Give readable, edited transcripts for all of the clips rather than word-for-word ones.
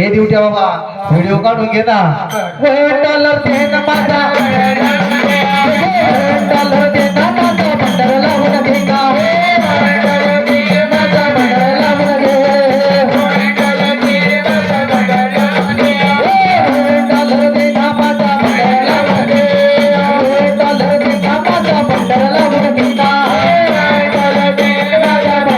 दिवट्या बाबा व्हिडिओ काढून घे ना डॉलर दे ना माझा डॉलर दे ना माझा भंडार लावून घे का माझा भंडार लावून घे डॉलर दे ना माझा भंडार लावून घे डॉलर दे ना माझा भंडार लावून घे ना डॉलर दे माझा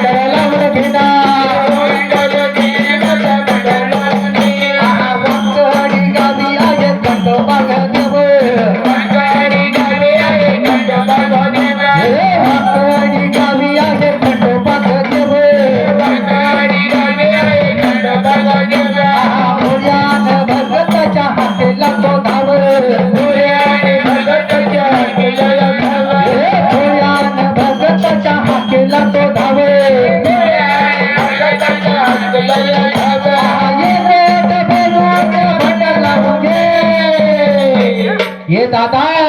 भंडार लावून घे ना ये दादा